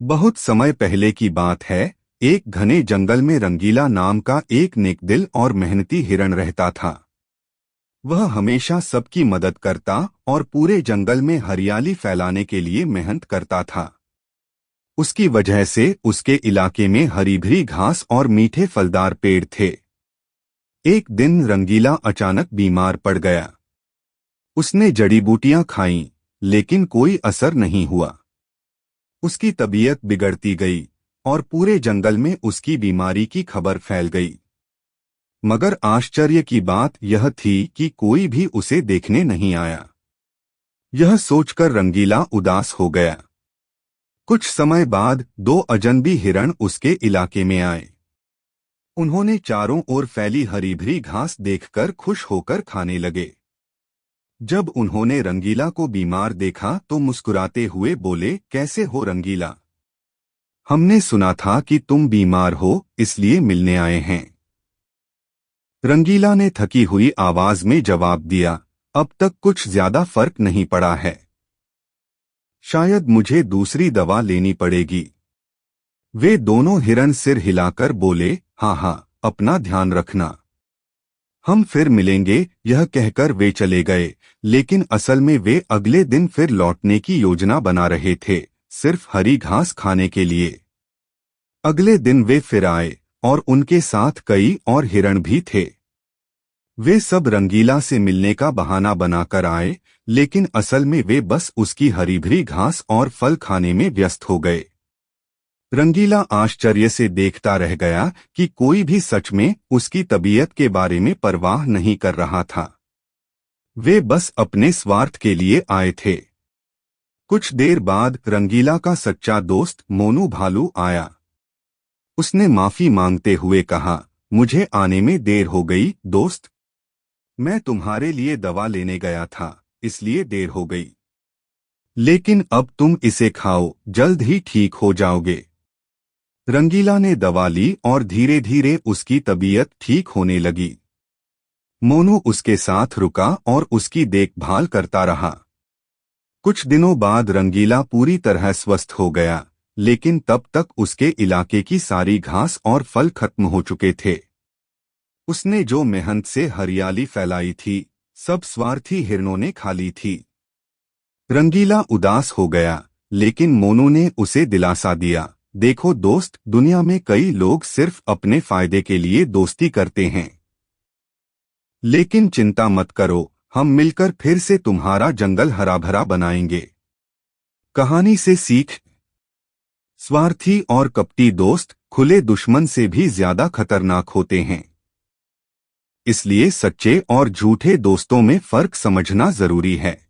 बहुत समय पहले की बात है। एक घने जंगल में रंगीला नाम का एक नेकदिल और मेहनती हिरण रहता था। वह हमेशा सबकी मदद करता और पूरे जंगल में हरियाली फैलाने के लिए मेहनत करता था। उसकी वजह से उसके इलाके में हरी भरी घास और मीठे फलदार पेड़ थे। एक दिन रंगीला अचानक बीमार पड़ गया। उसने जड़ी बूटियां खाईं, लेकिन कोई असर नहीं हुआ। उसकी तबीयत बिगड़ती गई और पूरे जंगल में उसकी बीमारी की खबर फैल गई। मगर आश्चर्य की बात यह थी कि कोई भी उसे देखने नहीं आया। यह सोचकर रंगीला उदास हो गया। कुछ समय बाद दो अजनबी हिरण उसके इलाके में आए। उन्होंने चारों ओर फैली हरी भरी घास देखकर खुश होकर खाने लगे। जब उन्होंने रंगीला को बीमार देखा तो मुस्कुराते हुए बोले, कैसे हो रंगीला? हमने सुना था कि तुम बीमार हो, इसलिए मिलने आए हैं। रंगीला ने थकी हुई आवाज में जवाब दिया, अब तक कुछ ज्यादा फर्क नहीं पड़ा है। शायद मुझे दूसरी दवा लेनी पड़ेगी। वे दोनों हिरण सिर हिलाकर बोले, हाँ हाँ, अपना ध्यान रखना। हम फिर मिलेंगे। यह कहकर वे चले गए, लेकिन असल में वे अगले दिन फिर लौटने की योजना बना रहे थे, सिर्फ हरी घास खाने के लिए। अगले दिन वे फिर आए और उनके साथ कई और हिरण भी थे। वे सब रंगीला से मिलने का बहाना बनाकर आए, लेकिन असल में वे बस उसकी हरी भरी घास और फल खाने में व्यस्त हो गए। रंगीला आश्चर्य से देखता रह गया कि कोई भी सच में उसकी तबीयत के बारे में परवाह नहीं कर रहा था। वे बस अपने स्वार्थ के लिए आए थे। कुछ देर बाद रंगीला का सच्चा दोस्त मोनू भालू आया। उसने माफी मांगते हुए कहा, मुझे आने में देर हो गई दोस्त। मैं तुम्हारे लिए दवा लेने गया था, इसलिए देर हो गई। लेकिन अब तुम इसे खाओ, जल्द ही ठीक हो जाओगे। रंगीला ने दवा ली और धीरे धीरे उसकी तबीयत ठीक होने लगी। मोनू उसके साथ रुका और उसकी देखभाल करता रहा। कुछ दिनों बाद रंगीला पूरी तरह स्वस्थ हो गया, लेकिन तब तक उसके इलाके की सारी घास और फल खत्म हो चुके थे। उसने जो मेहनत से हरियाली फैलाई थी, सब स्वार्थी हिरणों ने खा ली थी। रंगीला उदास हो गया, लेकिन मोनू ने उसे दिलासा दिया, देखो दोस्त, दुनिया में कई लोग सिर्फ अपने फायदे के लिए दोस्ती करते हैं। लेकिन चिंता मत करो, हम मिलकर फिर से तुम्हारा जंगल हरा भरा बनाएंगे। कहानी से सीख, स्वार्थी और कपटी दोस्त खुले दुश्मन से भी ज्यादा खतरनाक होते हैं। इसलिए सच्चे और झूठे दोस्तों में फर्क समझना जरूरी है।